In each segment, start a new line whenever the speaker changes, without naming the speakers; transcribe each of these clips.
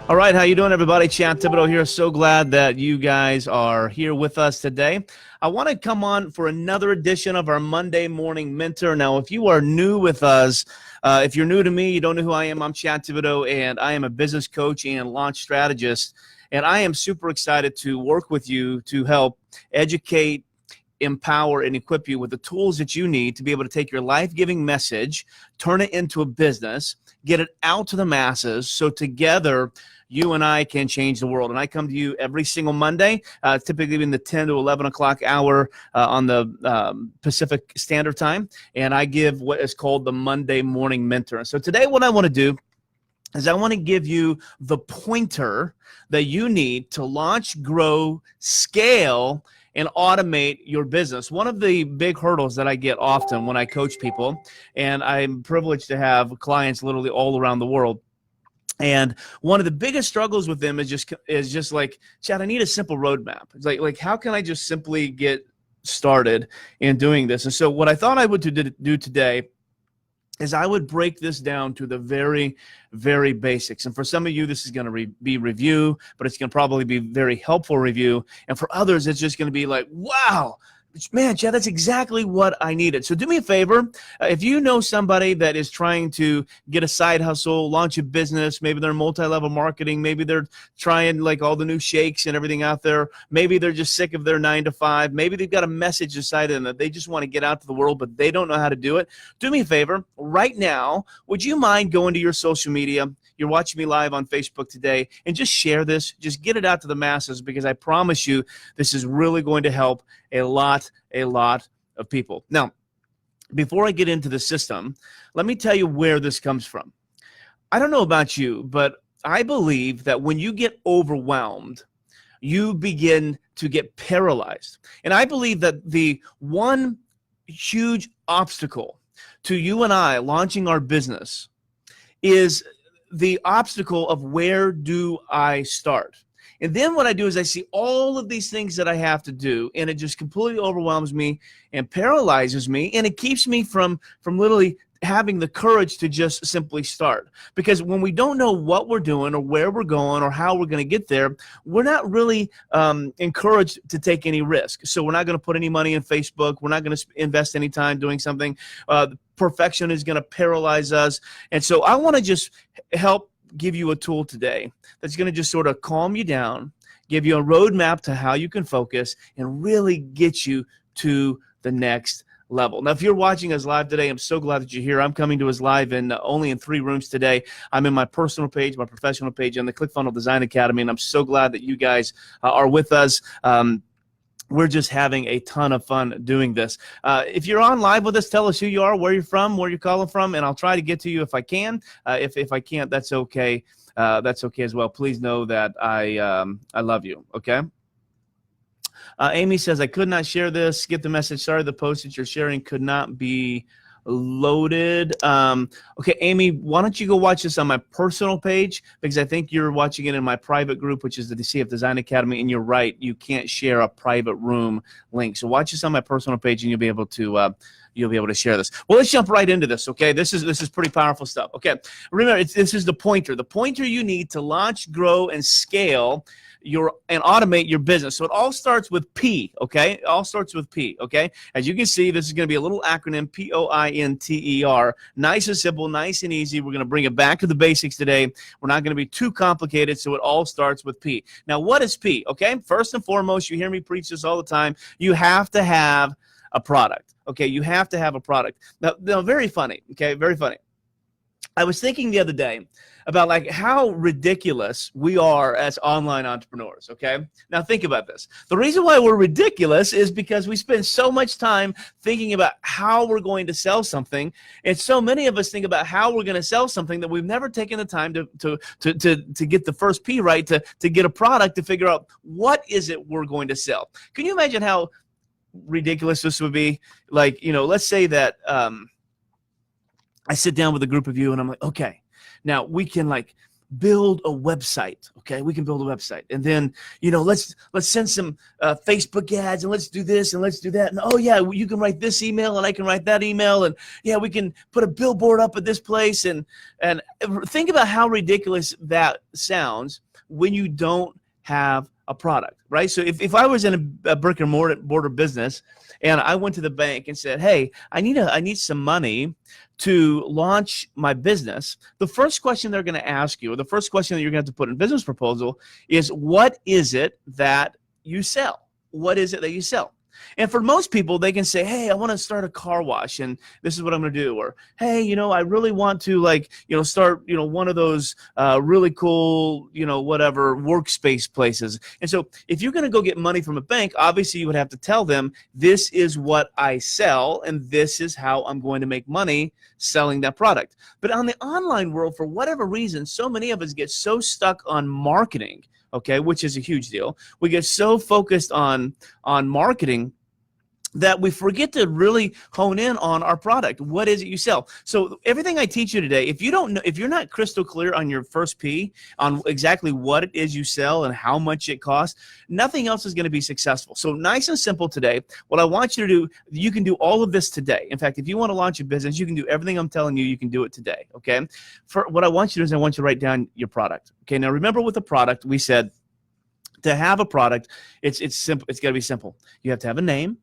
All right, how you doing, everybody? Chad Thibodeaux here. So glad that you guys are here with us today. I want to come on for another edition of our Monday Morning Mentor. Now, if you are new with us, if you're new to me, you don't know who I am, I'm Chad Thibodeaux, and I am a business coach and launch strategist. And I am super excited to work with you to help educate, empower, and equip you with the tools that you need to be able to take your life-giving message, turn it into a business, get it out to the masses, so together you and I can change the world. And I come to you every single Monday, typically in the 10 to 11 o'clock hour on the Pacific Standard Time, and I give what is called the Monday Morning Mentor. So today what I want to do is I want to give you the pointer that you need to launch, grow, scale, and automate your business. One of the big hurdles that I get often when I coach people, and I'm privileged to have clients literally all around the world, and one of the biggest struggles with them is just like, Chad, I need a simple roadmap. It's like how can I just simply get started in doing this? And so what I thought I would do today is I would break this down to the very, very basics. And for some of you, this is going to be review, but it's going to probably be very helpful review. And for others, it's just going to be like, wow, man, Chad, that's exactly what I needed. So do me a favor. If you know somebody that is trying to get a side hustle, launch a business, maybe they're multi-level marketing, maybe they're trying like all the new shakes and everything out there, maybe they're just sick of their 9 to 5, maybe they've got a message inside of them that they just want to get out to the world, but they don't know how to do it. Do me a favor. Right now, would you mind going to your social media? You're watching me live on Facebook today, and just share this. Just get it out to the masses, because I promise you this is really going to help a lot of people. Now, before I get into the system, let me tell you where this comes from. I don't know about you, but I believe that when you get overwhelmed, you begin to get paralyzed. And I believe that the one huge obstacle to you and I launching our business is the obstacle of where do I start? And then what I do is I see all of these things that I have to do, and it just completely overwhelms me and paralyzes me, and it keeps me from literally having the courage to just simply start. Because when we don't know what we're doing or where we're going or how we're going to get there, we're not really encouraged to take any risk. So we're not going to put any money in Facebook. We're not going to invest any time doing something. Perfection is going to paralyze us. And so I want to just help give you a tool today that's going to just sort of calm you down, give you a roadmap to how you can focus, and really get you to the next level. Now, if you're watching us live today, I'm so glad that you're here. I'm coming to us live only in 3 rooms today. I'm in my personal page, my professional page, and the ClickFunnels Design Academy, and I'm so glad that you guys are with us. We're just having a ton of fun doing this. If you're on live with us, tell us who you are, where you're from, where you're calling from, and I'll try to get to you if I can. If I can't, that's okay. That's okay as well. Please know that I love you, okay? Amy says, I could not share this. Get the message. Sorry, the post that you're sharing could not be loaded. Okay, Amy, why don't you go watch this on my personal page, because I think you're watching it in my private group, which is the CF Design Academy, and you're right, you can't share a private room link. So watch this on my personal page, and you'll be able to share this. Well, let's jump right into this, okay? This is pretty powerful stuff. Okay, remember, this is the pointer you need to launch, grow, and scale and automate your business. So it all starts with P, okay? It all starts with P, okay? As you can see, this is going to be a little acronym, P-O-I-N-T-E-R. Nice and simple, nice and easy. We're going to bring it back to the basics today. We're not going to be too complicated, so it all starts with P. Now, what is P, okay? First and foremost, you hear me preach this all the time, you have to have a product, okay? You have to have a product. Now very funny, okay? Very funny. I was thinking the other day about like how ridiculous we are as online entrepreneurs, okay? Now think about this. The reason why we're ridiculous is because we spend so much time thinking about how we're going to sell something, and so many of us think about how we're going to sell something that we've never taken the time to get the first P right, to get a product, to figure out what is it we're going to sell. Can you imagine how ridiculous this would be? Like, you know, let's say that I sit down with a group of you and I'm like, okay, now we can like build a website. Okay, we can build a website, and then let's send some Facebook ads, and let's do this and let's do that. And oh yeah, you can write this email, and I can write that email, and yeah, we can put a billboard up at this place. And think about how ridiculous that sounds when you don't have a product, right? So if I was in a brick and mortar business, and I went to the bank and said, hey, I need some money to launch my business, the first question they're going to ask you, or the first question that you're going to have to put in a business proposal is, what is it that you sell? What is it that you sell? And for most people, they can say, hey, I want to start a car wash, and this is what I'm going to do. Or, hey, I really want to start, one of those really cool, whatever workspace places. And so if you're going to go get money from a bank, obviously you would have to tell them, this is what I sell, and this is how I'm going to make money selling that product. But on the online world, for whatever reason, so many of us get so stuck on marketing, okay, which is a huge deal. We get so focused on marketing that we forget to really hone in on our product. What is it you sell? So everything I teach you today, if you're not crystal clear on your first P, on exactly what it is you sell and how much it costs, nothing else is going to be successful. So nice and simple today, what I want you to do, you can do all of this today. In fact, if you want to launch a business, you can do everything I'm telling you, you can do it today, okay? For what I want you to do is I want you to write down your product. Okay, now remember with the product, we said to have a product, it's simple. It's got to be simple. You have to have a name.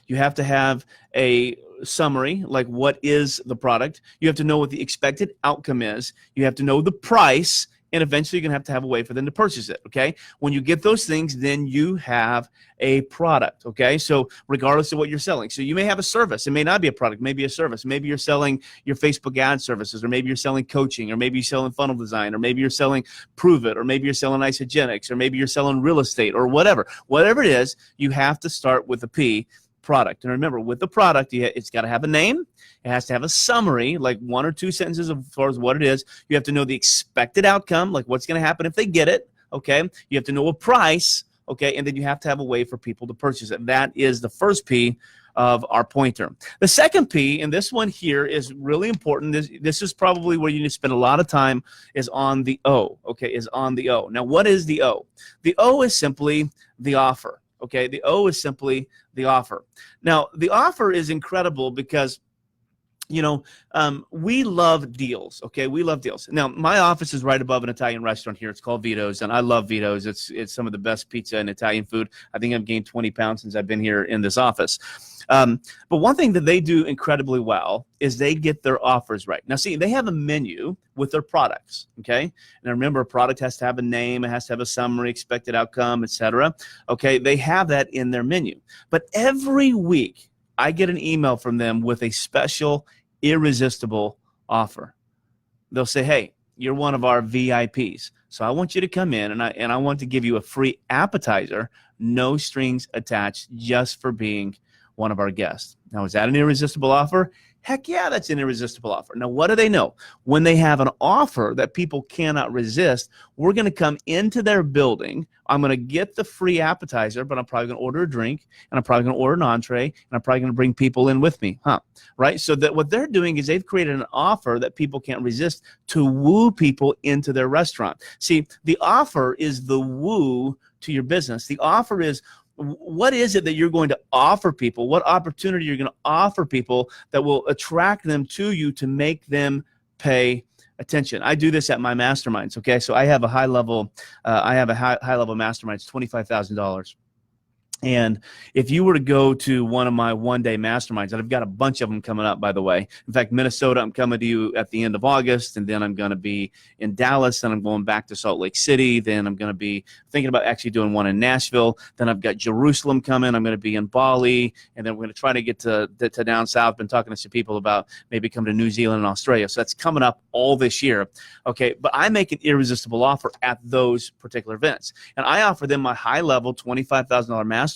You have to have a summary, like what is the product. You have to know what the expected outcome is. You have to know the price, and eventually you're going to have a way for them to purchase it, okay? When you get those things, then you have a product, okay? So regardless of what you're selling. So you may have a service. It may not be a product, maybe a service. Maybe you're selling your Facebook ad services, or maybe you're selling coaching, or maybe you're selling funnel design, or maybe you're selling Prove It, or maybe you're selling isogenics, or maybe you're selling real estate, or whatever. Whatever it is, you have to start with a P, product. And remember, with the product, it's got to have a name. It has to have a summary, like 1 or 2 sentences as far as what it is. You have to know the expected outcome, like what's going to happen if they get it, okay? You have to know a price, okay? And then you have to have a way for people to purchase it. That is the first P of our pointer. The second P, and this one here is really important. This is probably where you need to spend a lot of time, is on the O, okay? Is on the O. Now, what is the O? The O is simply the offer. Okay, the O is simply the offer. Now, the offer is incredible because, we love deals. Okay, we love deals. Now, my office is right above an Italian restaurant here. It's called Thibodeaux, and I love Thibodeaux. It's some of the best pizza and Italian food. I think I've gained 20 pounds since I've been here in this office. But one thing that they do incredibly well is they get their offers right. Now, see, they have a menu with their products, okay? And remember, a product has to have a name, it has to have a summary, expected outcome, etc. Okay, they have that in their menu. But every week, I get an email from them with a special, irresistible offer. They'll say, hey, you're one of our VIPs, so I want you to come in, and I want to give you a free appetizer, no strings attached, just for being one of our guests. Now, is that an irresistible offer? Heck yeah, that's an irresistible offer. Now, what do they know? When they have an offer that people cannot resist, we're going to come into their building. I'm going to get the free appetizer, but I'm probably going to order a drink, and I'm probably going to order an entree, and I'm probably going to bring people in with me, right? So that what they're doing is they've created an offer that people can't resist to woo people into their restaurant. See, the offer is the woo to your business. The offer is, what is it that you're going to offer people? What opportunity you're going to offer people that will attract them to you to make them pay attention? I do this at my masterminds. Okay, so I have a high level mastermind. It's $25,000. And if you were to go to one of my one-day masterminds, and I've got a bunch of them coming up, by the way. In fact, Minnesota, I'm coming to you at the end of August, and then I'm going to be in Dallas, and I'm going back to Salt Lake City. Then I'm going to be thinking about actually doing one in Nashville. Then I've got Jerusalem coming. I'm going to be in Bali, and then we're going to try to get to down south. Been talking to some people about maybe coming to New Zealand and Australia. So that's coming up all this year. Okay, but I make an irresistible offer at those particular events, and I offer them my high-level $25,000 mastermind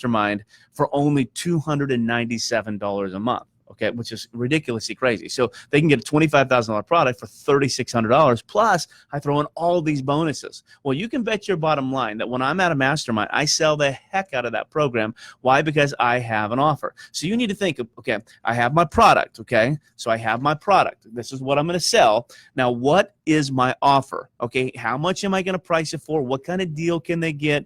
for only $297 a month. okay, which is ridiculously crazy. So they can get a $25,000 product for $3,600 plus I throw in all these bonuses. Well, you can bet your bottom line that when I'm at a mastermind, I sell the heck out of that program. Why? Because I have an offer. So you need to think, okay, I have my product, okay? So I have my product. This is what I'm going to sell. Now, what is my offer? Okay, how much am I going to price it for? What kind of deal can they get?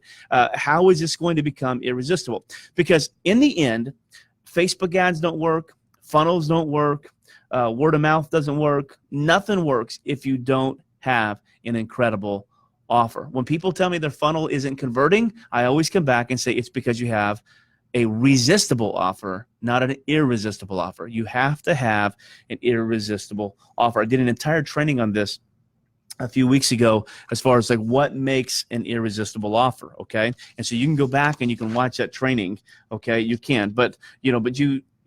How is this going to become irresistible? Because in the end, Facebook ads don't work, funnels don't work, word of mouth doesn't work. Nothing works if you don't have an incredible offer. When people tell me their funnel isn't converting, I always come back and say it's because you have a resistible offer, not an irresistible offer. You have to have an irresistible offer. I did an entire training on this a few weeks ago as far as like what makes an irresistible offer, okay? And so you can go back and you can watch that training, okay? You can, but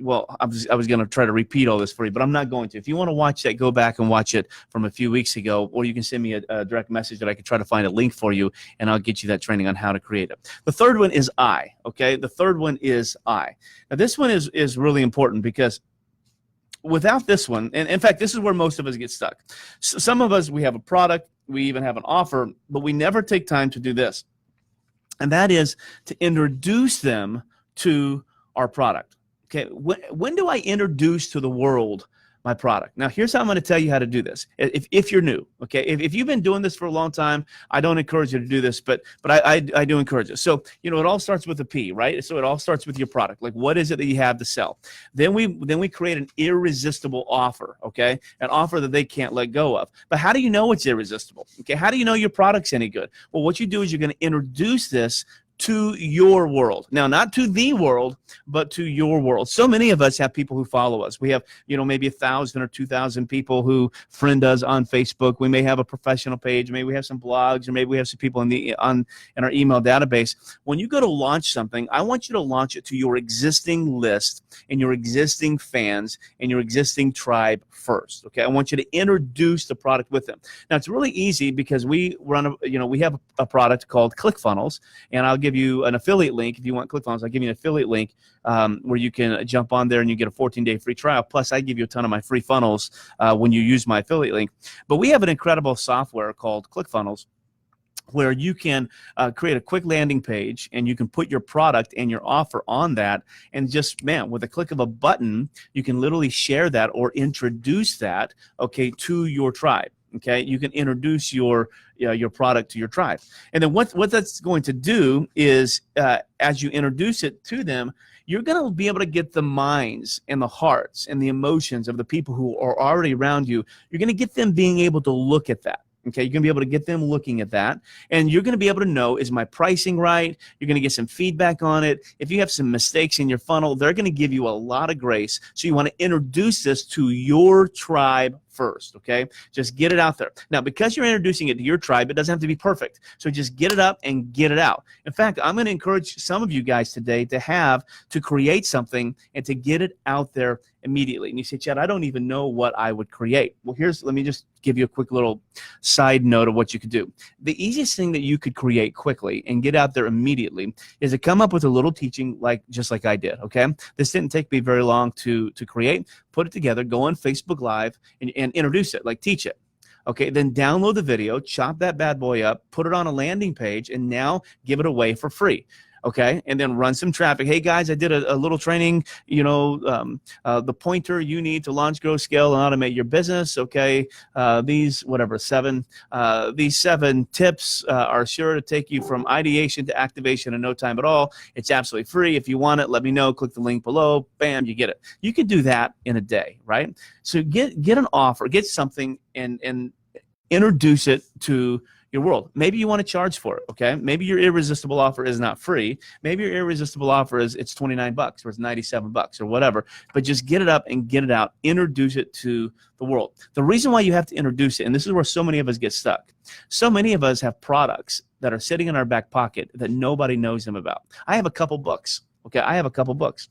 well, I was going to try to repeat all this for you, but I'm not going to. If you want to watch that, go back and watch it from a few weeks ago, or you can send me a direct message that I could try to find a link for you, and I'll get you that training on how to create it. The third one is I, okay? The third one is I. Now, this one is really important because without this one, and in fact, this is where most of us get stuck. So some of us, we have a product, we even have an offer, but we never take time to do this, and that is to introduce them to our product. Okay, when do I introduce to the world my product? Now, here's how I'm going to tell you how to do this. If you're new, okay, if you've been doing this for a long time, I don't encourage you to do this, but I do encourage it. So, it all starts with a P, right? So it all starts with your product. Like, what is it that you have to sell? Then we create an irresistible offer, okay, an offer that they can't let go of. But how do you know it's irresistible? Okay, how do you know your product's any good? Well, what you do is you're going to introduce this to your world. Now, not to the world, but to your world. So many of us have people who follow us. We have, maybe 1,000 or 2,000 people who friend us on Facebook. We may have a professional page. Maybe we have some blogs, or maybe we have some people in our email database. When you go to launch something, I want you to launch it to your existing list and your existing fans and your existing tribe first. Okay, I want you to introduce the product with them. Now, it's really easy because we have a product called ClickFunnels, and I'll give you an affiliate link if you want ClickFunnels. I'll give you an affiliate link where you can jump on there and you get a 14-day free trial. Plus, I give you a ton of my free funnels when you use my affiliate link. But we have an incredible software called ClickFunnels where you can create a quick landing page and you can put your product and your offer on that, and just, with a click of a button, you can literally share that or introduce that, okay, to your tribe. Okay, you can introduce your product to your tribe, and then what that's going to do is, as you introduce it to them, you're going to be able to get the minds and the hearts and the emotions of the people who are already around you. You're going to get them being able to look at that. Okay, you're going to be able to get them looking at that, and you're going to be able to know, is my pricing right? You're going to get some feedback on it. If you have some mistakes in your funnel, they're going to give you a lot of grace. So you want to introduce this to your tribe first, okay? Just get it out there. Now, because you're introducing it to your tribe, it doesn't have to be perfect. So just get it up and get it out. In fact, I'm going to encourage some of you guys today to create something and to get it out there immediately. And you say, Chad, I don't even know what I would create. Well, let me just give you a quick little side note of what you could do. The easiest thing that you could create quickly and get out there immediately is to come up with a little teaching just like I did, okay? This didn't take me very long to create. Put it together, go on Facebook Live and introduce it, like teach it. Okay, then download the video, chop that bad boy up, put it on a landing page, and now give it away for free. Okay, and then run some traffic. Hey guys, I did a little training, the pointer you need to launch, grow, scale, and automate your business. Okay, these 7 tips are sure to take you from ideation to activation in no time at all. It's absolutely free. If you want it, let me know. Click the link below. Bam, you get it. You can do that in a day, right? So get an offer, get something, and introduce it to your world. Maybe you want to charge for it, okay? Maybe your irresistible offer is not free. Maybe your irresistible offer is it's $29 or it's $97 or whatever, but just get it up and get it out. Introduce it to the world. The reason why you have to introduce it, and this is where so many of us get stuck. So many of us have products that are sitting in our back pocket that nobody knows them about. I have a couple books, okay? I have a couple books.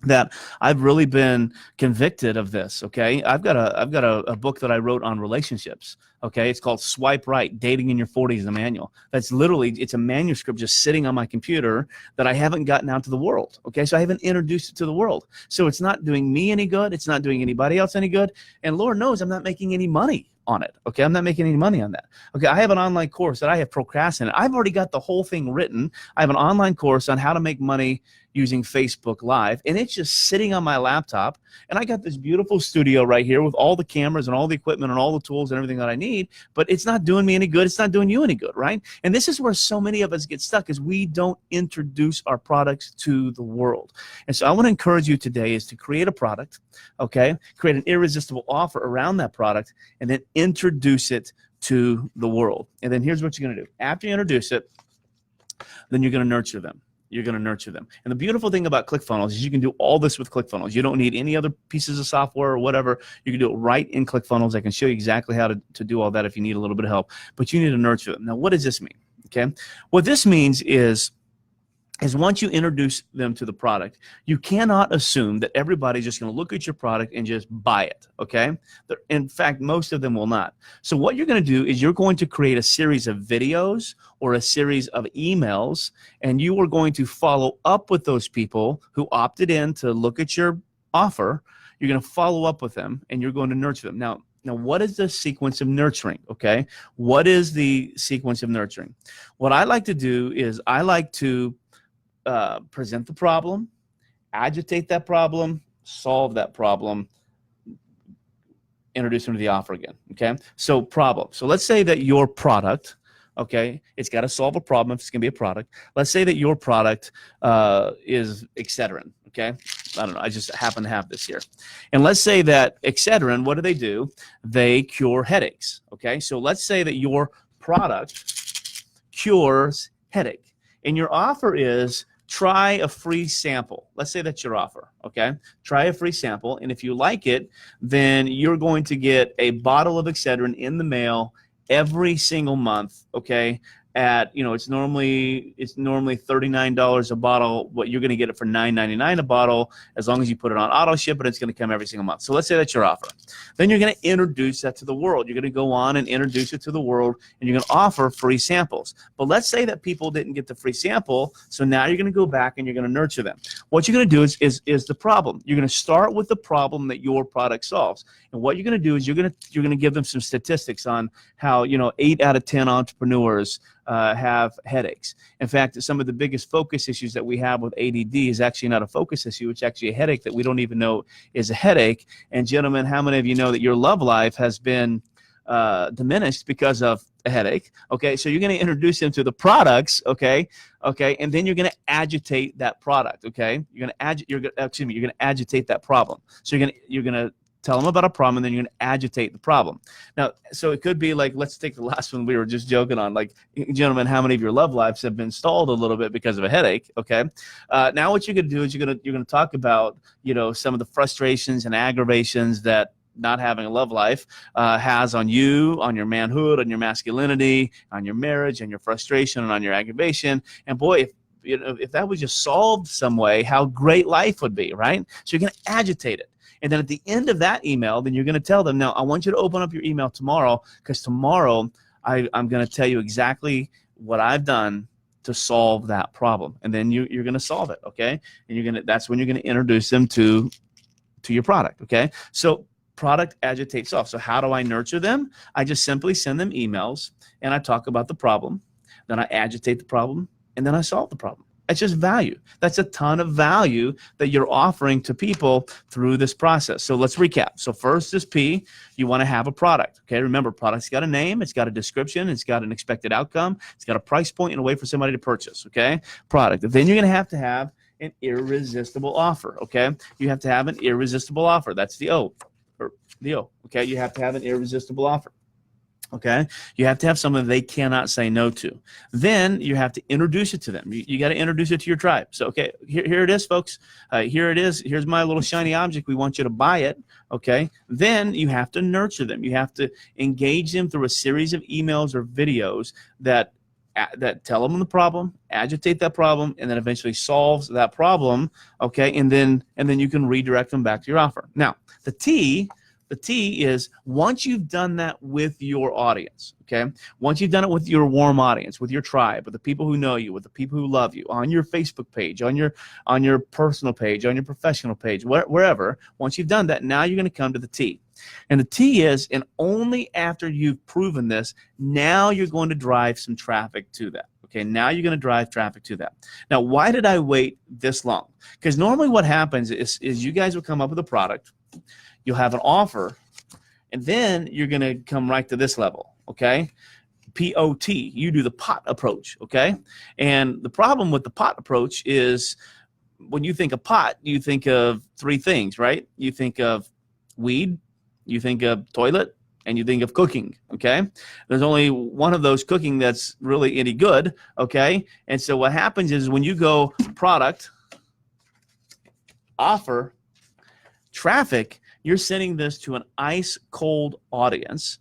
that I've really been convicted of this. Okay, I've got a book that I wrote on relationships. Okay, it's called Swipe Right: Dating in Your 40s, the manual. That's literally, it's a manuscript just sitting on my computer that I haven't gotten out to the world. Okay, so I haven't introduced it to the world. So it's not doing me any good. It's not doing anybody else any good. And Lord knows I'm not making any money on it. Okay, I'm not making any money on that. Okay, I have an online course that I have procrastinated. I've already got the whole thing written. I have an online course on how to make money using Facebook Live, and it's just sitting on my laptop. And I got this beautiful studio right here with all the cameras and all the equipment and all the tools and everything that I need, but it's not doing me any good. It's not doing you any good, right? And this is where so many of us get stuck, is we don't introduce our products to the world. And so I want to encourage you today is to create a product, okay? Create an irresistible offer around that product, and then introduce it to the world. And then here's what you're going to do. After you introduce it, then you're going to nurture them. You're going to nurture them. And the beautiful thing about ClickFunnels is you can do all this with ClickFunnels. You don't need any other pieces of software or whatever. You can do it right in ClickFunnels. I can show you exactly how to do all that if you need a little bit of help. But you need to nurture them. Now, what does this mean? Okay, what this means is once you introduce them to the product, you cannot assume that everybody's just going to look at your product and just buy it, okay? In fact, most of them will not. So what you're going to do is you're going to create a series of videos or a series of emails, and you are going to follow up with those people who opted in to look at your offer. You're going to follow up with them, and you're going to nurture them. Now, what is the sequence of nurturing, okay? What is the sequence of nurturing? What I like to do is I like to present the problem, agitate that problem, solve that problem, introduce them to the offer again, okay? So problem. So let's say that your product, okay, it's got to solve a problem if it's going to be a product. Let's say that your product is Excedrin, okay? I don't know. I just happen to have this here. And let's say that Excedrin, what do? They cure headaches, okay? So let's say that your product cures headache, and your offer is try a free sample. Let's say that's your offer, okay? Try a free sample, and if you like it, then you're going to get a bottle of Excedrin in the mail every single month, okay? At, you know, it's normally $39 a bottle. What you're going to get it for $9.99 a bottle, as long as you put it on auto ship, but it's going to come every single month. So let's say that's your offer. Then you're going to introduce that to the world. You're going to go on and introduce it to the world, and you're going to offer free samples. But let's say that people didn't get the free sample, so now you're going to go back and you're going to nurture them. What you're going to do is the problem. You're going to start with the problem that your product solves, and what you're going to do is you're going to give them some statistics on how, you know, 8 out of 10 entrepreneurs have headaches. In fact, some of the biggest focus issues that we have with ADD is actually not a focus issue. It's actually a headache that we don't even know is a headache. And gentlemen, how many of you know that your love life has been diminished because of a headache? Okay, so you're going to introduce them to the products, okay, and then you're going to agitate that product, okay? You're going to agitate that problem. So you're going to tell them about a problem, and then you're going to agitate the problem. Now, so it could be like, let's take the last one we were just joking on. Like, gentlemen, how many of your love lives have been stalled a little bit because of a headache? Okay. Now what you're going to do is you're going to talk about, you know, some of the frustrations and aggravations that not having a love life has on you, on your manhood, on your masculinity, on your marriage, and your frustration, and on your aggravation. And boy, if that was just solved some way, how great life would be, right? So you're going to agitate it. And then at the end of that email, then you're going to tell them, now I want you to open up your email tomorrow, because tomorrow I'm going to tell you exactly what I've done to solve that problem. And then you're going to solve it, okay? And that's when you're going to introduce them to your product, okay? So product agitates off. So how do I nurture them? I just simply send them emails, and I talk about the problem. Then I agitate the problem, and then I solve the problem. It's just value. That's a ton of value that you're offering to people through this process. So let's recap. So first is P, you want to have a product. Okay, remember, product's got a name, it's got a description, it's got an expected outcome, it's got a price point and a way for somebody to purchase. Okay, product. Then you're going to have an irresistible offer. Okay, you have to have an irresistible offer. That's the O, or the O. Okay, you have to have an irresistible offer. Okay, you have to have something they cannot say no to. Then you have to introduce it to them. You got to introduce it to your tribe. So, okay, here it is, folks. Here it is. Here's my little shiny object. We want you to buy it. Okay, then you have to nurture them. You have to engage them through a series of emails or videos that that tell them the problem, agitate that problem, and then eventually solves that problem, okay? And then you can redirect them back to your offer. Now, the T is once you've done that with your audience, okay? Once you've done it with your warm audience, with your tribe, with the people who know you, with the people who love you, on your Facebook page, on your personal page, on your professional page, wherever, once you've done that, now you're going to come to the T. And the T is, and only after you've proven this, now you're going to drive some traffic to that. Okay, now you're going to drive traffic to that. Now, why did I wait this long? Because normally what happens is you guys will come up with a product, you'll have an offer, and then you're going to come right to this level, okay? POT, you do the pot approach, okay? And the problem with the pot approach is when you think of pot, you think of three things, right? You think of weed, you think of toilet, and you think of cooking, okay? There's only one of those cooking that's really any good, okay? And so what happens is when you go product, offer, traffic, you're sending this to an ice cold audience,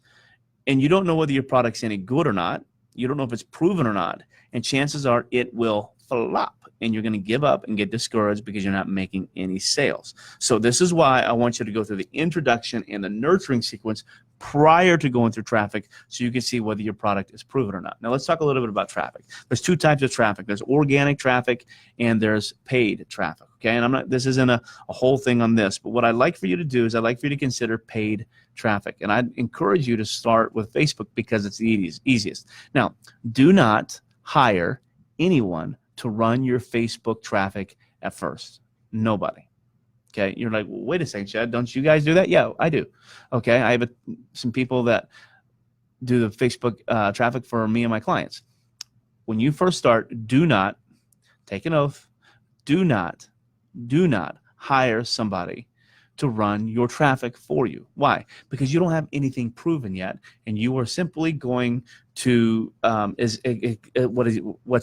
and you don't know whether your product's any good or not. You don't know if it's proven or not, and chances are it will flop, and you're going to give up and get discouraged because you're not making any sales. So this is why I want you to go through the introduction and the nurturing sequence prior to going through traffic so you can see whether your product is proven or not. Now let's talk a little bit about traffic. There's two types of traffic. There's organic traffic and there's paid traffic. Okay, and this isn't a whole thing on this, but what I'd like for you to do is I'd like for you to consider paid traffic. And I'd encourage you to start with Facebook because it's the easiest. Now, do not hire anyone to run your Facebook traffic at first. Nobody. Okay, you're like, well, wait a second, Chad, don't you guys do that? Yeah, I do. Okay, I have some people that do the Facebook traffic for me and my clients. When you first start, do not take an oath. Do not hire somebody to run your traffic for you. Why? Because you don't have anything proven yet, and you are simply going to what's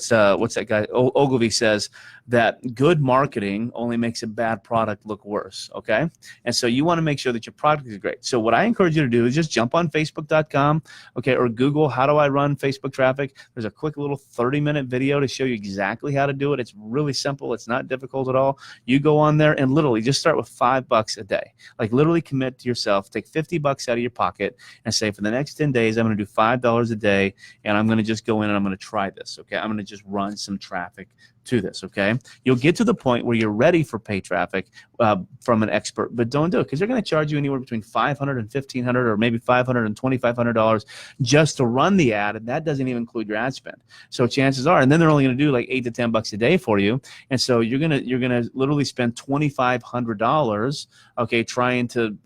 that guy Ogilvy says that good marketing only makes a bad product look worse. Okay, and so you want to make sure that your product is great. So what I encourage you to do is just jump on Facebook.com, okay, or Google how do I run Facebook traffic. There's a quick little 30-minute video to show you exactly how to do it. It's really simple. It's not difficult at all. You go on there and literally just start with $5 a day. Like literally commit to yourself. Take $50 out of your pocket and say for the next 10 days I'm going to do $5 a day. And I'm going to just go in and I'm going to try this, okay? I'm going to just run some traffic to this, okay? You'll get to the point where you're ready for paid traffic from an expert, but don't do it because they're going to charge you anywhere between $500 and $1,500 or maybe $500 and $2,500 just to run the ad, and that doesn't even include your ad spend. So chances are, and then they're only going to do like $8 to $10 a day for you, and so you're gonna literally spend $2,500, okay, trying to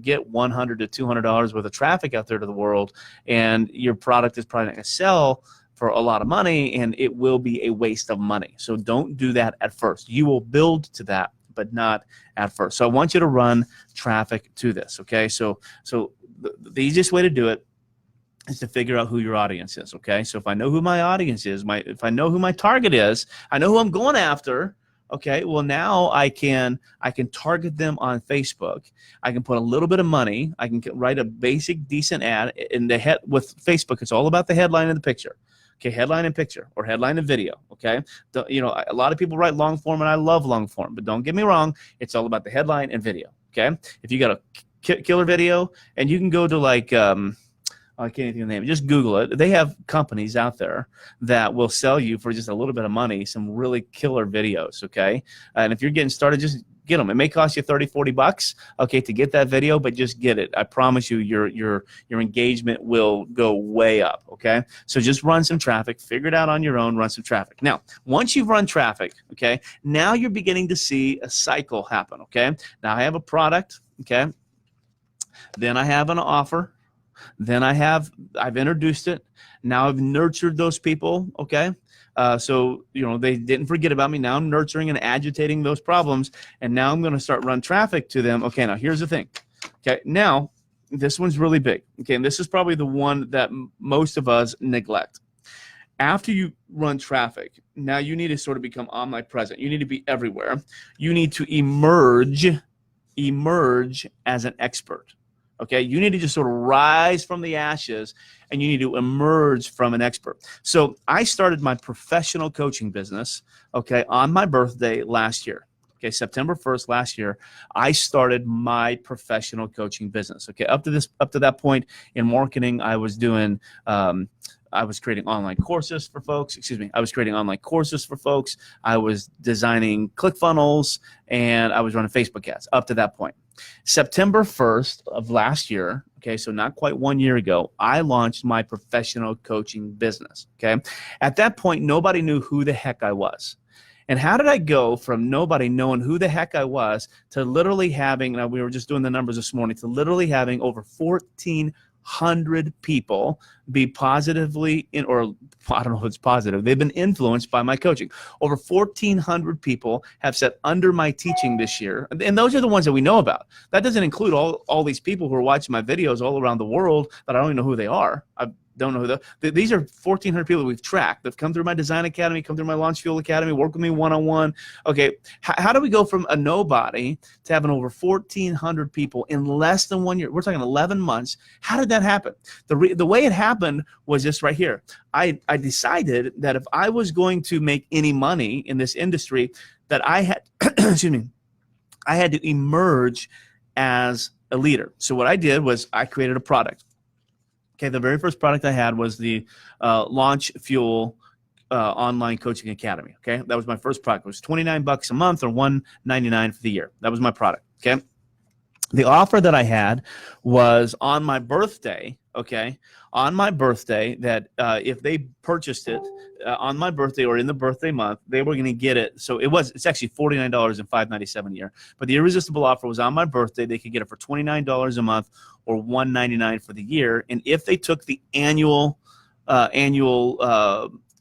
get $100 to $200 worth of traffic out there to the world, and your product is probably not going to sell for a lot of money, and it will be a waste of money. So don't do that at first. You will build to that, but not at first. So I want you to run traffic to this, okay? So the easiest way to do it is to figure out who your audience is, okay? So if I know who my audience is, if I know who my target is, I know who I'm going after. Okay, well now I can target them on Facebook. I can put a little bit of money. I can write a basic decent ad in the head with Facebook. It's all about the headline and the picture. Okay, headline and picture or headline and video. Okay, a lot of people write long form and I love long form, but don't get me wrong. It's all about the headline and video. Okay, if you got a killer video and you can go to like I can't even name it. Just Google it. They have companies out there that will sell you for just a little bit of money some really killer videos, okay? And if you're getting started, just get them. It may cost you $30, $40, okay, to get that video, but just get it. I promise you, your engagement will go way up, okay? So just run some traffic. Figure it out on your own. Run some traffic. Now, once you've run traffic, okay, now you're beginning to see a cycle happen, okay? Now I have a product, okay? Then I have an offer. Then I've introduced it. Now I've nurtured those people, okay? So, they didn't forget about me. Now I'm nurturing and agitating those problems, and now I'm going to start run traffic to them. Okay, now here's the thing. Okay, now this one's really big. Okay, and this is probably the one that most of us neglect. After you run traffic, now you need to sort of become omnipresent. You need to be everywhere. You need to emerge as an expert. Okay, you need to just sort of rise from the ashes, and you need to emerge from an expert. So I started my professional coaching business, okay, on my birthday last year. Okay, September 1st last year, I started my professional coaching business. Okay, up to that point in marketing, I was doing I was creating online courses for folks. Excuse me. I was creating online courses for folks. I was designing ClickFunnels, and I was running Facebook ads up to that point. September 1st of last year, okay, so not quite 1 year ago, I launched my professional coaching business, okay? At that point, nobody knew who the heck I was. And how did I go from nobody knowing who the heck I was to literally having, now we were just doing the numbers this morning, to literally having over 1,400 people be positively or I don't know if it's positive, they've been influenced by my coaching. Over 1,400 people have sat under my teaching this year. And those are the ones that we know about. That doesn't include all these people who are watching my videos all around the world that I don't even know who they are. I don't know who these are 1,400 people we've tracked. They've come through my Design Academy, come through my Launch Fuel Academy, work with me one-on-one. Okay, how do we go from a nobody to having over 1,400 people in less than 1 year? We're talking 11 months. How did that happen? The way it happened was just right here. I decided that if I was going to make any money in this industry, that I had, excuse me, I had to emerge as a leader. So what I did was I created a product. Okay, the very first product I had was the Launch Fuel Online Coaching Academy. Okay, that was my first product. It was $29 a month or $199 for the year. That was my product. Okay, the offer that I had was on my birthday. Okay, on my birthday, that if they purchased it on my birthday or in the birthday month, they were going to get it. So it's actually $49 and $597 a year. But the irresistible offer was on my birthday. They could get it for $29 a month or $199 for the year. And if they took the annual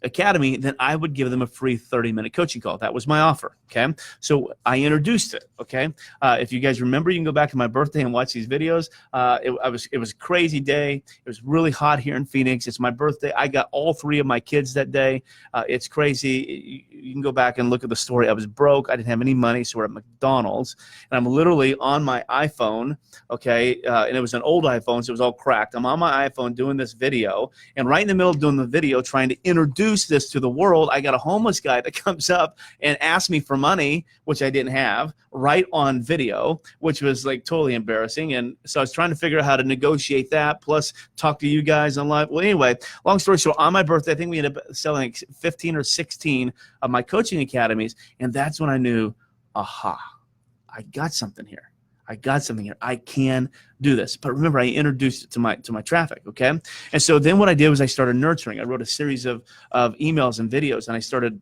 academy, then I would give them a free 30-minute coaching call. That was my offer. Okay, so I introduced it. Okay, if you guys remember, you can go back to my birthday and watch these videos. It was a crazy day. It was really hot here in Phoenix. It's my birthday. I got all three of my kids that day. It's crazy. You can go back and look at the story. I was broke. I didn't have any money, so we're at McDonald's, and I'm literally on my iPhone. Okay, and it was an old iPhone, so it was all cracked. I'm on my iPhone doing this video, and right in the middle of doing the video, trying to introduce this to the world, I got a homeless guy that comes up and asks me for money, which I didn't have, right on video, which was like totally embarrassing. And so I was trying to figure out how to negotiate that, plus talk to you guys on live. Well, anyway, long story short, on my birthday, I think we ended up selling like 15 or 16 of my coaching academies. And that's when I knew, aha, I got something here. I got something here. I can do this. But remember, I introduced it to my traffic, okay? And so then what I did was I started nurturing. I wrote a series of emails and videos, and I started.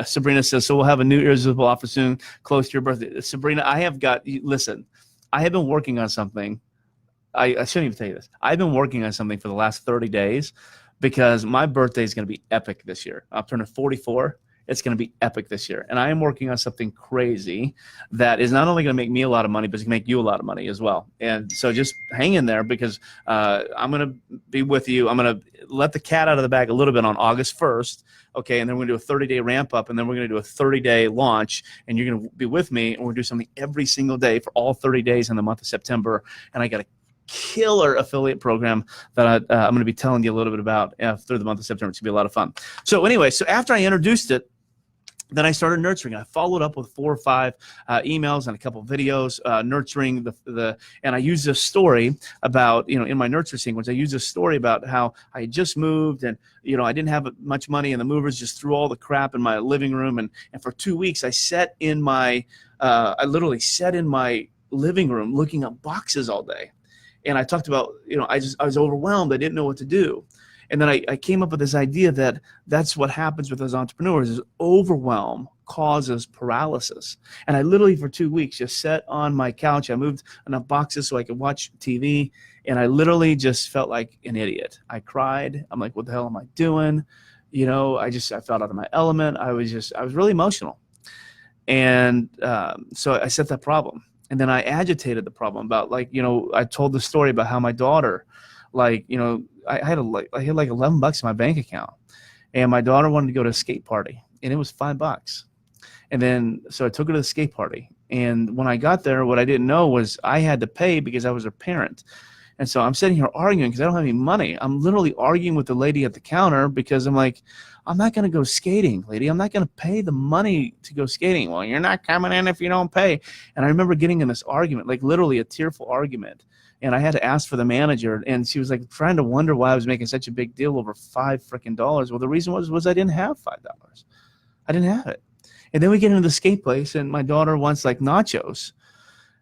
Sabrina says, so we'll have a new irresistible offer soon, close to your birthday. Sabrina, listen, I have been working on something. I shouldn't even tell you this. I've been working on something for the last 30 days because my birthday is going to be epic this year. I'm turning 44. It's going to be epic this year. And I am working on something crazy that is not only going to make me a lot of money, but it's going to make you a lot of money as well. And so just hang in there because I'm going to be with you. I'm going to let the cat out of the bag a little bit on August 1st. Okay, and then we're going to do a 30-day ramp up, and then we're going to do a 30-day launch, and you're going to be with me, and we're going to do something every single day for all 30 days in the month of September. And I got a killer affiliate program that I'm going to be telling you a little bit about through the month of September. It's going to be a lot of fun. So anyway, so after I introduced it, then I started nurturing. I followed up with 4 or 5 emails and a couple of videos nurturing and I used a story about, in my nurture sequence, I used a story about how I had just moved and, I didn't have much money and the movers just threw all the crap in my living room. And for 2 weeks, I literally sat in my living room looking at boxes all day. And I talked about, I was overwhelmed. I didn't know what to do. And then I came up with this idea that that's what happens with those entrepreneurs is overwhelm causes paralysis. And I literally for 2 weeks just sat on my couch. I moved enough boxes so I could watch TV. And I literally just felt like an idiot. I cried. I'm like, what the hell am I doing? I felt out of my element. I was really emotional. And so I set that problem. And then I agitated the problem about I told the story about how my daughter, I had like $11 in my bank account, and my daughter wanted to go to a skate party, and it was $5. And then so I took her to the skate party, And when I got there, what I didn't know was I had to pay because I was her parent. And so I'm sitting here arguing because I don't have any money. I'm literally arguing with the lady at the counter because I'm like, I'm not going to go skating, lady. I'm not going to pay the money to go skating. Well, you're not coming in if you don't pay. And I remember getting in this argument, like literally a tearful argument. And I had to ask for the manager, and she was like trying to wonder why I was making such a big deal over $5 Well, the reason was I didn't have $5. I didn't have it. And then we get into the skate place, and my daughter wants like nachos.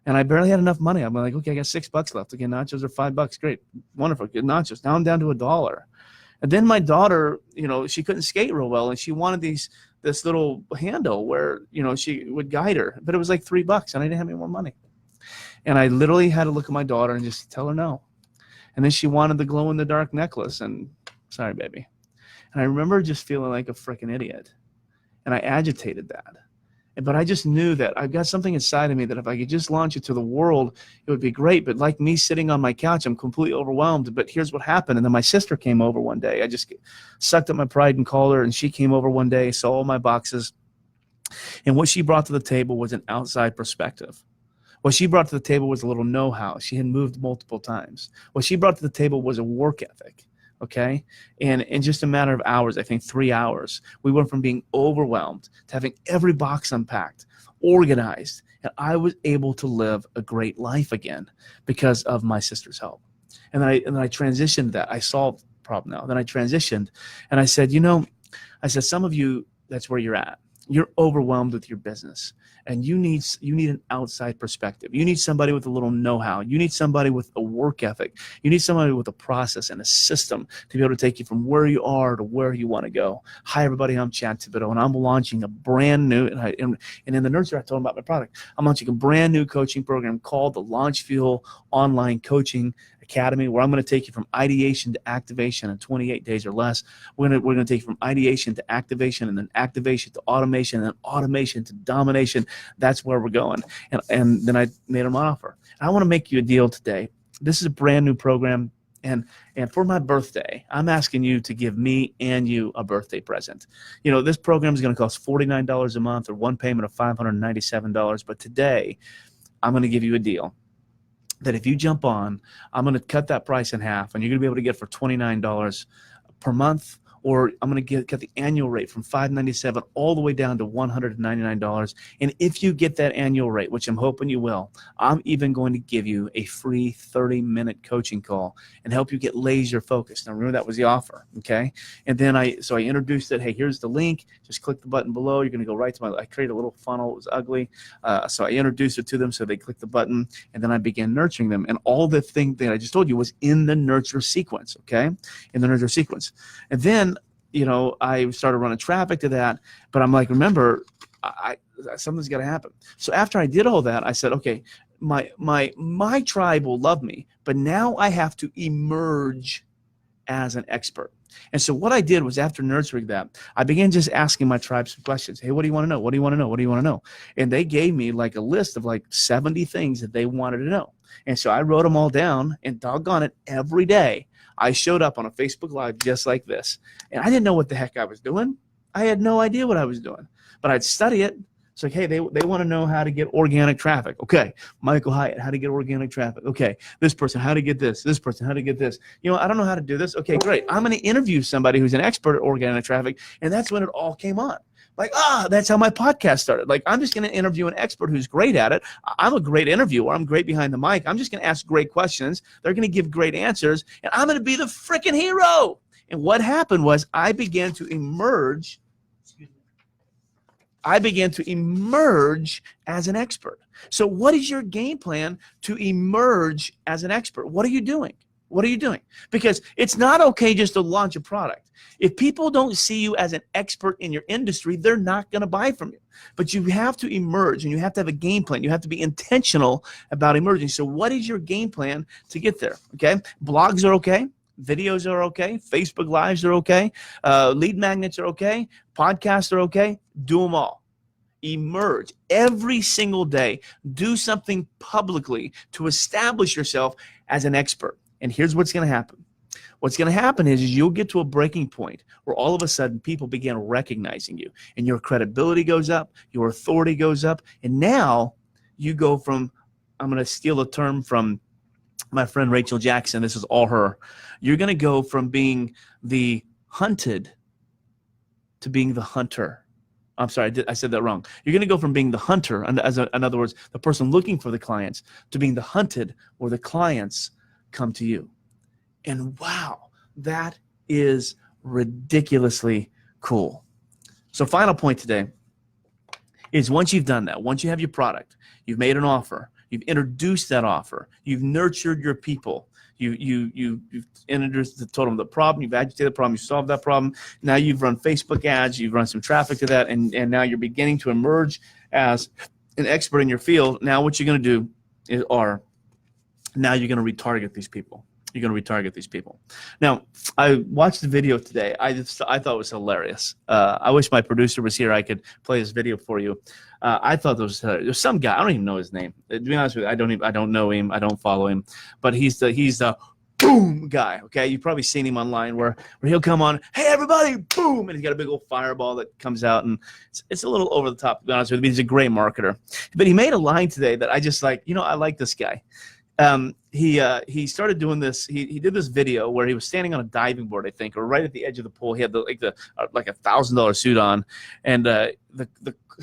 And I barely had enough money. I'm like, okay, I got $6 left. Okay, nachos are $5. Great. Wonderful. Good nachos. Now I'm down to $1. And then my daughter, she couldn't skate real well, and she wanted this little handle where, she would guide her. But it was like $3, and I didn't have any more money. And I literally had to look at my daughter and just tell her no. And then she wanted the glow-in-the-dark necklace, and sorry, baby. And I remember just feeling like a freaking idiot. And I agitated that. But I just knew that I've got something inside of me that if I could just launch it to the world, it would be great. But like me sitting on my couch, I'm completely overwhelmed. But here's what happened. And then my sister came over one day. I just sucked up my pride and called her. And she came over one day, saw all my boxes. And what she brought to the table was an outside perspective. What she brought to the table was a little know-how. She had moved multiple times. What she brought to the table was a work ethic. Okay. And in just a matter of hours, I think 3 hours, we went from being overwhelmed to having every box unpacked, organized, and I was able to live a great life again because of my sister's help. And then I transitioned that. I solved the problem now. Then I transitioned and I said, some of you, that's where you're at. You're overwhelmed with your business, and you need an outside perspective. You need somebody with a little know-how. You need somebody with a work ethic. You need somebody with a process and a system to be able to take you from where you are to where you want to go. Hi, everybody. I'm Chad Thibodeaux, and I'm launching a brand new, and in the nurture, I told them about my product. I'm launching a brand new coaching program called the Launch Fuel Online Coaching Academy, where I'm going to take you from ideation to activation in 28 days or less. We're going to take you from ideation to activation, and then activation to automation, and then automation to domination. That's where we're going. And then I made them an offer. I want to make you a deal today. This is a brand new program. And for my birthday, I'm asking you to give me and you a birthday present. This program is going to cost $49 a month, or one payment of $597. But today, I'm going to give you a deal that if you jump on, I'm going to cut that price in half, and you're going to be able to get it for $29 per month, or I'm going to cut the annual rate from $597 all the way down to $199. And if you get that annual rate, which I'm hoping you will, I'm even going to give you a free 30-minute coaching call and help you get laser focused. Now, remember, that was the offer, okay? And then I introduced it. Hey, here's the link. Just click the button below. You're going to go right to I created a little funnel. It was ugly. So I introduced it to them, so they clicked the button, and then I began nurturing them. And all the thing that I just told you was in the nurture sequence, okay? In the nurture sequence. And then I started running traffic to that, but I'm like, remember, something's got to happen. So after I did all that, I said, okay, my tribe will love me, but now I have to emerge as an expert. And so what I did was, after nurturing that, I began just asking my tribe some questions. Hey, what do you want to know? What do you want to know? What do you want to know? And they gave me like a list of like 70 things that they wanted to know. And so I wrote them all down, and doggone it, every day I showed up on a Facebook Live just like this. And I didn't know what the heck I was doing. I had no idea what I was doing. But I'd study it. It's like, hey, they want to know how to get organic traffic. Okay, Michael Hyatt, how to get organic traffic. Okay, this person, how to get this. This person, how to get this. I don't know how to do this. Okay, great. I'm going to interview somebody who's an expert at organic traffic. And that's when it all came on. Like, that's how my podcast started. Like, I'm just going to interview an expert who's great at it. I'm a great interviewer. I'm great behind the mic. I'm just going to ask great questions. They're going to give great answers, and I'm going to be the freaking hero. And what happened was I began to emerge. As an expert. So what is your game plan to emerge as an expert? What are you doing? What are you doing? Because it's not okay just to launch a product. If people don't see you as an expert in your industry, they're not going to buy from you. But you have to emerge, and you have to have a game plan. You have to be intentional about emerging. So what is your game plan to get there? Okay, blogs are okay. Videos are okay. Facebook Lives are okay. Lead magnets are okay. Podcasts are okay. Do them all. Emerge every single day. Do something publicly to establish yourself as an expert. And here's what's going to happen. What's going to happen is you'll get to a breaking point where all of a sudden people begin recognizing you, and your credibility goes up, your authority goes up, and now you go from, I'm going to steal a term from my friend Rachel Jackson. This is all her. You're going to go from being the hunted to being the hunter. I'm sorry, I said that wrong. You're going to go from being the hunter, in other words, the person looking for the clients, to being the hunted, where the clients come to you. And wow, that is ridiculously cool. So final point today is, once you've done that, once you have your product, you've made an offer, you've introduced that offer, you've nurtured your people, you've introduced, told them the problem, you've agitated the problem, you solved that problem. Now you've run Facebook ads, you've run some traffic to that, and now you're beginning to emerge as an expert in your field. Now what you're going to do is, now you're going to retarget these people. You're going to retarget these people. Now, I watched the video today. I thought it was hilarious. I wish my producer was here. I could play this video for you. I thought there's some guy. I don't even know his name. To be honest with you, I don't know him. I don't follow him. But he's the boom guy. Okay, you've probably seen him online where he'll come on. Hey everybody, boom, and he's got a big old fireball that comes out, and it's a little over the top. To be honest with you, he's a great marketer. But he made a line today that I just like. I like this guy. He started doing this. He did this video where he was standing on a diving board, I think, or right at the edge of the pool. He had like $1,000 suit on, and the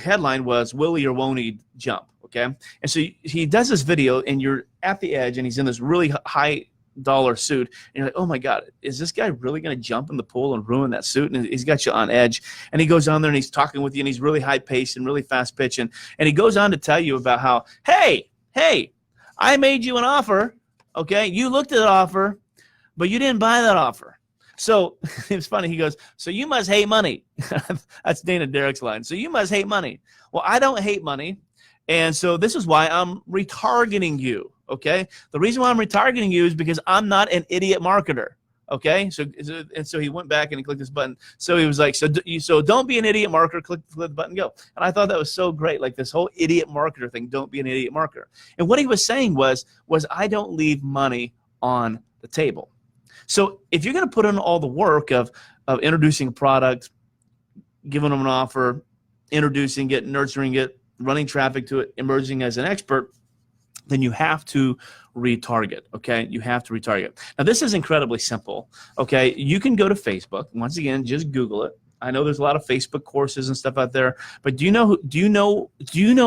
headline was, "Will he or won't he jump?" Okay, and so he does this video, and you're at the edge, and he's in this really high dollar suit, and you're like, oh my God, is this guy really going to jump in the pool and ruin that suit? And he's got you on edge, and he goes on there and he's talking with you, and he's really high paced and really fast pitching, and he goes on to tell you about how, hey, I made you an offer, okay? You looked at the offer, but you didn't buy that offer. So it's funny. He goes, so you must hate money. That's Dana Derek's line. So you must hate money. Well, I don't hate money, and so this is why I'm retargeting you, okay? The reason why I'm retargeting you is because I'm not an idiot marketer, okay? So he went back and he clicked this button. So he was like, so don't be an idiot marketer, click the button, go. And I thought that was so great, like this whole idiot marketer thing, don't be an idiot marketer. And what he was saying was I don't leave money on the table. So if you're going to put in all the work of introducing a product, giving them an offer, introducing it, nurturing it, running traffic to it, emerging as an expert, then you have to retarget, okay? You have to retarget. Now, this is incredibly simple, okay? You can go to Facebook. Once again, just Google it. I know there's a lot of Facebook courses and stuff out there, but do you know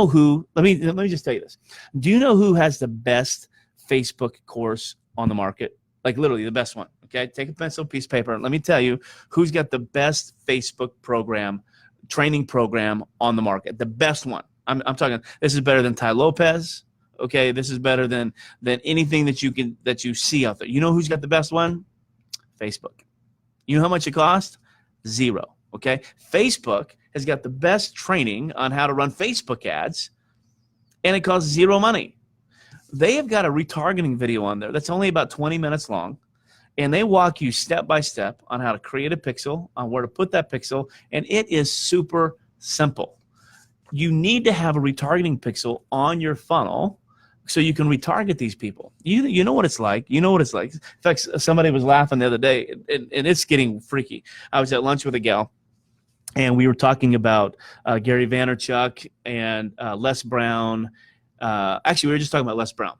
who, let me just tell you this. Do you know who has the best Facebook course on the market? Like literally the best one, okay? Take a pencil, piece of paper, and let me tell you who's got the best Facebook program, training program on the market, the best one. I'm talking, this is better than Tai Lopez, okay? This is better than anything that you see out there. You know who's got the best one? Facebook. You know how much it costs? $0, okay? Facebook has got the best training on how to run Facebook ads, and it costs $0 money. They have got a retargeting video on there that's only about 20 minutes long, and they walk you step by step on how to create a pixel, on where to put that pixel, and it is super simple. You need to have a retargeting pixel on your funnel so you can retarget these people. You know what it's like. You know what it's like. In fact, somebody was laughing the other day, and it's getting freaky. I was at lunch with a gal, and we were talking about Gary Vaynerchuk and Les Brown. Actually, we were just talking about Les Brown.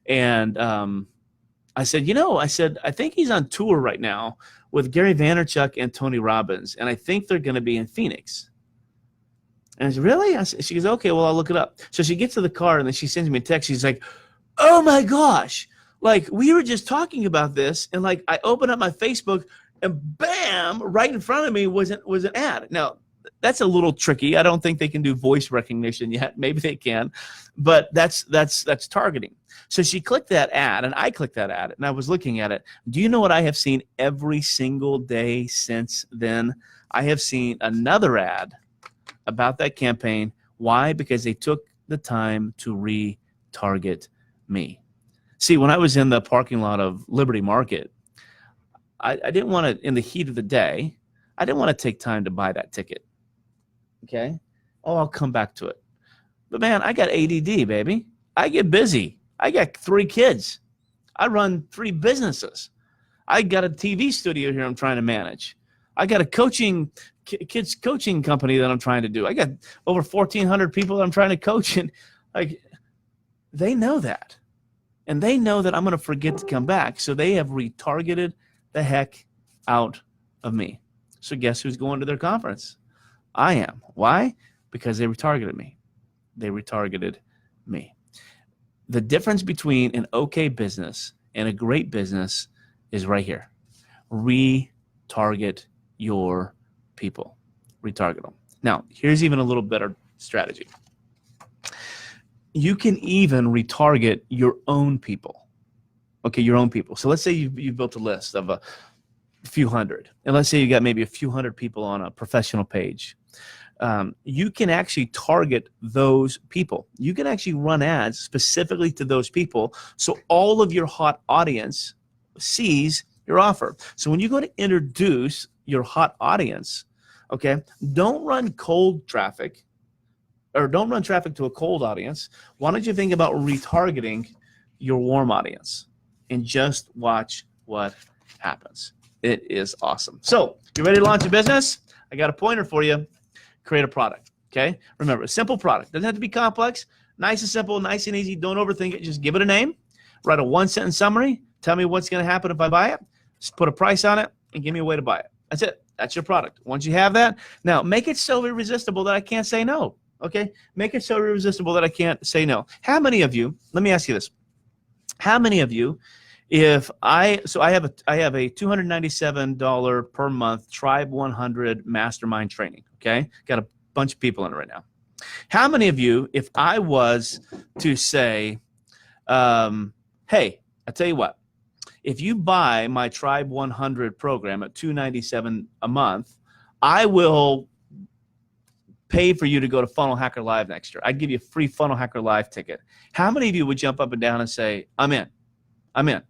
And I said, I think he's on tour right now with Gary Vaynerchuk and Tony Robbins, and I think they're going to be in Phoenix. And I said, really? She goes, okay, well, I'll look it up. So she gets to the car, and then she sends me a text. She's like, oh, my gosh. Like, we were just talking about this, and, like, I opened up my Facebook, and bam, right in front of me was an ad. Now, that's a little tricky. I don't think they can do voice recognition yet. Maybe they can. But that's targeting. So she clicked that ad, and I clicked that ad, and I was looking at it. Do you know what I have seen every single day since then? I have seen another ad about that campaign. Why? Because they took the time to retarget me. See, when I was in the parking lot of Liberty Market, I didn't want to, in the heat of the day, I didn't want to take time to buy that ticket. Okay? Oh, I'll come back to it. But man, I got ADD, baby. I get busy. I got 3 kids. I run 3 businesses. I got a TV studio here I'm trying to manage. I got a kids coaching company that I'm trying to do. I got over 1,400 people that I'm trying to coach, and like They know that. And they know that I'm going to forget to come back. So they have retargeted the heck out of me. So guess who's going to their conference? I am. Why? Because they retargeted me. They retargeted me. The difference between an okay business and a great business is right here. Retarget your people. Retarget them. Now, here's even a little better strategy. You can even retarget your own people. Okay, your own people. So let's say you've built a list of a few hundred, and let's say you got maybe a few hundred people on a professional page. You can actually target those people. You can actually run ads specifically to those people, so all of your hot audience sees your offer. So when you go to introduce your hot audience, okay, don't run cold traffic, or don't run traffic to a cold audience. Why don't you think about retargeting your warm audience and just watch what happens? It is awesome. So, you ready to launch a business? I got a pointer for you. Create a product, okay? Remember, a simple product. Doesn't have to be complex. Nice and simple, nice and easy. Don't overthink it. Just give it a name. Write a one-sentence summary. Tell me what's going to happen if I buy it. Just put a price on it and give me a way to buy it. That's it. That's your product. Once you have that, now make it so irresistible that I can't say no, okay? Make it so irresistible that I can't say no. How many of you, let me ask you this. How many of you, I have a $297 per month Tribe 100 mastermind training, okay? Got a bunch of people in it right now. How many of you, if I was to say, hey, I tell you what, if you buy my Tribe 100 program at $297 a month, I will pay for you to go to Funnel Hacker Live next year. I'd give you a free Funnel Hacker Live ticket. How many of you would jump up and down and say, I'm in, I'm in?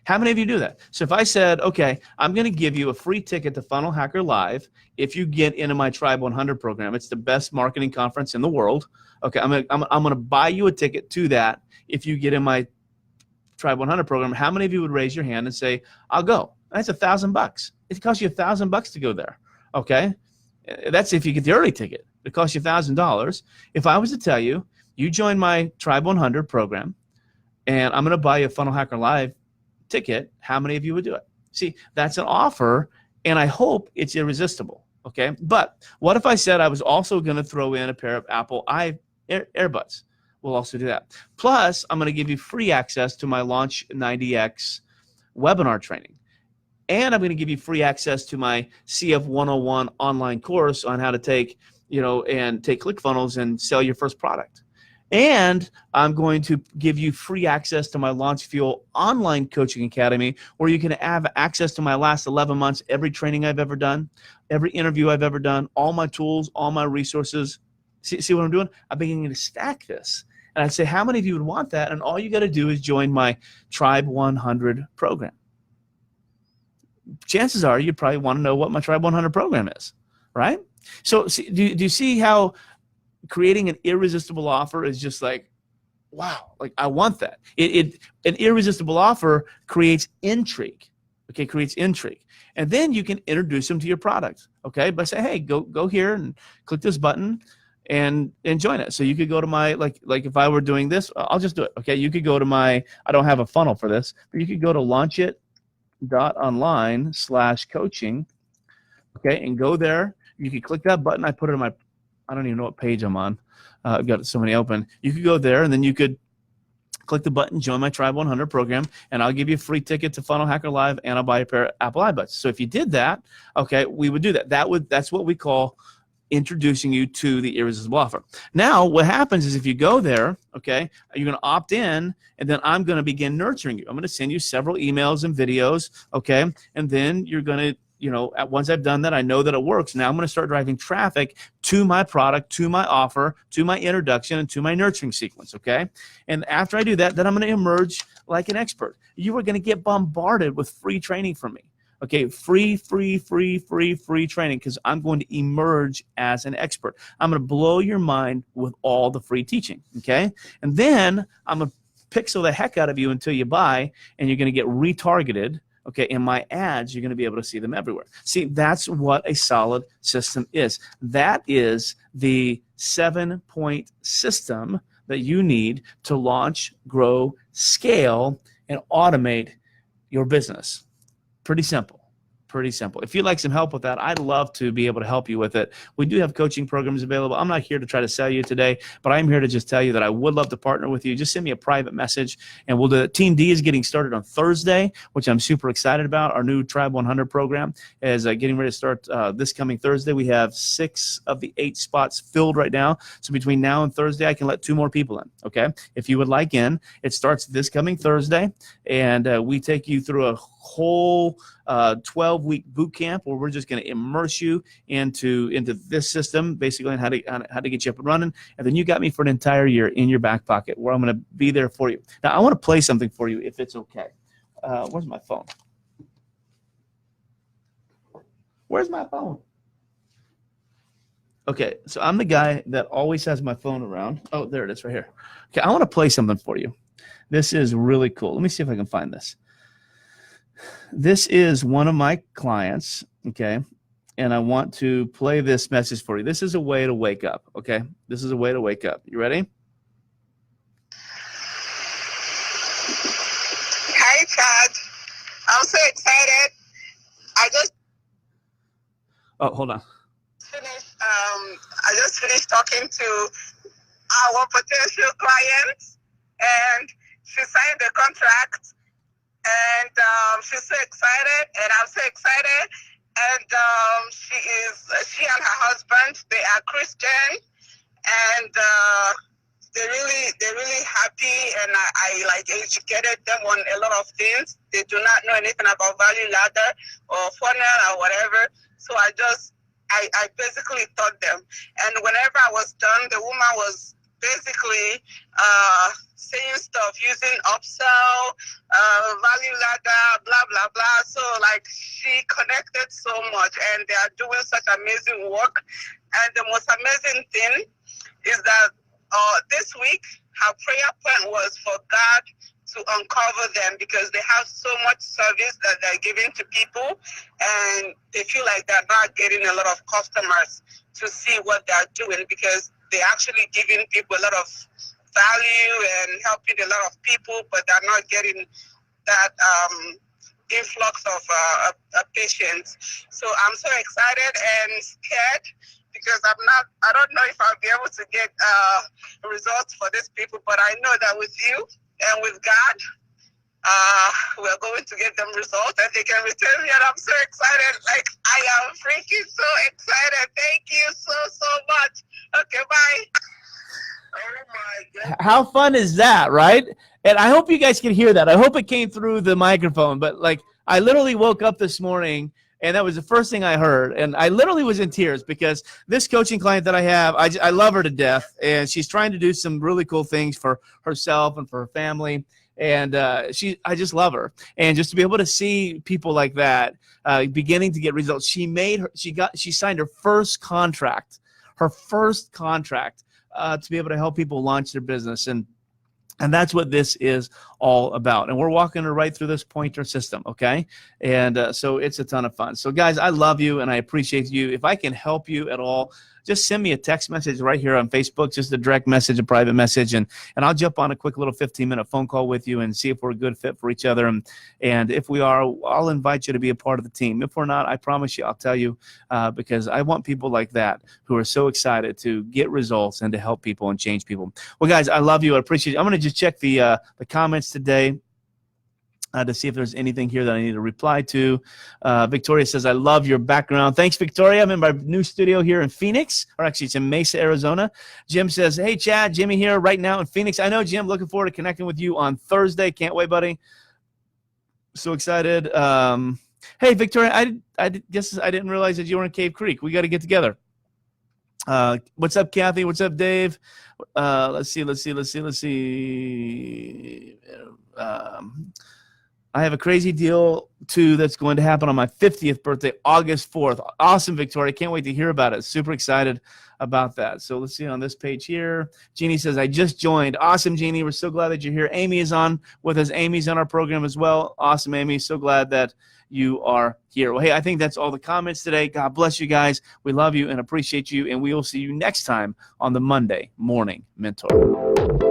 How many of you do that? So if I said, okay, I'm going to give you a free ticket to Funnel Hacker Live if you get into my Tribe 100 program. It's the best marketing conference in the world. Okay, I'm going to buy you a ticket to that if you get in my Tribe 100 program. How many of you would raise your hand and say, I'll go? That's $1,000. It costs you $1,000 to go there. Okay, that's if you get the early ticket. It costs you $1,000. If I was to tell you, you join my Tribe 100 program, and I'm going to buy you a Funnel Hacker Live ticket, how many of you would do it? See, that's an offer, and I hope it's irresistible, okay? But what if I said I was also going to throw in a pair of Apple earbuds? We'll also do that. Plus, I'm going to give you free access to my Launch 90X webinar training. And I'm going to give you free access to my CF 101 online course on how to take, take ClickFunnels and sell your first product. And I'm going to give you free access to my Launch Fuel online coaching academy, where you can have access to my last 11 months, every training I've ever done, every interview I've ever done, all my tools, all my resources. See what I'm doing? I'm beginning to stack this. And I'd say, how many of you would want that? And all you got to do is join my Tribe 100 program. Chances are you probably want to know what my Tribe 100 program is, right? So do you see how creating an irresistible offer is just like, wow, like I want that. An irresistible offer creates intrigue, okay, creates intrigue. And then you can introduce them to your product, okay, by saying, hey, go here and click this button and join it. So you could go to my, like if I were doing this, I'll just do it, okay? You could go to my, I don't have a funnel for this, but you could go to launchit.online/coaching, okay, and go there. You could click that button. I put it in my, I don't even know what page I'm on. I've got so many open. You could go there, and then you could click the button, join my Tribe 100 program, and I'll give you a free ticket to Funnel Hacker Live, and I'll buy a pair of Apple iBuds. So if you did that, okay, we would do that. That's what we call introducing you to the irresistible offer. Now, what happens is if you go there, okay, you're going to opt in, and then I'm going to begin nurturing you. I'm going to send you several emails and videos, okay, and then you're going to, once I've done that, I know that it works. Now I'm going to start driving traffic to my product, to my offer, to my introduction, and to my nurturing sequence, okay? And after I do that, then I'm going to emerge like an expert. You are going to get bombarded with free training from me, okay? Free training, because I'm going to emerge as an expert. I'm going to blow your mind with all the free teaching, okay? And then I'm going to pixel the heck out of you until you buy, and you're going to get retargeted. Okay, in my ads, you're going to be able to see them everywhere. See, that's what a solid system is. That is the 7-point system that you need to launch, grow, scale, and automate your business. Pretty simple. Pretty simple. If you'd like some help with that, I'd love to be able to help you with it. We do have coaching programs available. I'm not here to try to sell you today, but I'm here to just tell you that I would love to partner with you. Just send me a private message, and we'll do it. Team D is getting started on Thursday, which I'm super excited about. Our new Tribe 100 program is getting ready to start this coming Thursday. We have 6 of the 8 spots filled right now. So between now and Thursday, I can let 2 more people in, okay? If you would like in, it starts this coming Thursday, and we take you through a whole 12-week boot camp where we're just going to immerse you into this system, basically, on how to get you up and running. And then you got me for an entire year in your back pocket, where I'm going to be there for you. Now, I want to play something for you, if it's okay. Where's my phone? Where's my phone? Okay, so I'm the guy that always has my phone around. Oh, there it is, right here. Okay, I want to play something for you. This is really cool. Let me see if I can find this. This is one of my clients, okay, and I want to play this message for you. This is a way to wake up, okay? This is a way to wake up. You ready?
Hi, Chad. I'm so excited.
Hold on.
I just finished talking to our potential client, and she signed the contract. And she's so excited, and I'm so excited. And she and her husband, they are Christian, and they're really happy. And I like educated them on a lot of things. They do not know anything about value ladder or funnel or whatever. So I basically taught them. And whenever I was done, the woman was basically saying stuff using upsell, value ladder, blah, blah, blah. So, like, she connected so much, and they are doing such amazing work. And the most amazing thing is that this week, her prayer point was for God to uncover them, because they have so much service that they're giving to people, and they feel like they're not getting a lot of customers to see what they're doing, because they're actually giving people a lot of value and helping a lot of people, but they're not getting that influx of patients. So I'm so excited and scared, because I don't know if I'll be able to get results for these people, but I know that with you and with God, we're going to get them results, and they can return me, and I'm so excited. Like, I am freaking so excited. Thank you so much. Okay, bye. Oh my God.
How fun is that, right? And I hope you guys can hear that. I hope it came through the microphone, but like, I literally woke up this morning, and that was the first thing I heard. And I literally was in tears, because this coaching client that I have, I love her to death. And she's trying to do some really cool things for herself and for her family. And I just love her. And just to be able to see people like that beginning to get results, she signed her first contract to be able to help people launch their business. And that's what this is all about. And we're walking her right through this pointer system, okay? And so it's a ton of fun. So, guys, I love you, and I appreciate you. If I can help you at all, just send me a text message right here on Facebook, just a direct message, a private message, and I'll jump on a quick little 15-minute phone call with you and see if we're a good fit for each other. And if we are, I'll invite you to be a part of the team. If we're not, I promise you, I'll tell you, because I want people like that who are so excited to get results and to help people and change people. Well, guys, I love you. I appreciate you. I'm going to just check the comments today to see if there's anything here that I need to reply to. Victoria says, I love your background. Thanks, Victoria. I'm in my new studio here in Phoenix, or actually it's in Mesa, Arizona. Jim says, hey, Chad, Jimmy here right now in Phoenix. I know, Jim, looking forward to connecting with you on Thursday. Can't wait, buddy. So excited. Hey, Victoria, I guess I didn't realize that you were in Cave Creek. We got to get together. What's up, Kathy? What's up, Dave? Let's see. I have a crazy deal, too, that's going to happen on my 50th birthday, August 4th. Awesome, Victoria. Can't wait to hear about it. Super excited about that. So let's see on this page here. Jeannie says, I just joined. Awesome, Jeannie. We're so glad that you're here. Amy is on with us. Amy's on our program as well. Awesome, Amy. So glad that you are here. Well, hey, I think that's all the comments today. God bless you guys. We love you and appreciate you, and we will see you next time on the Monday Morning Mentor.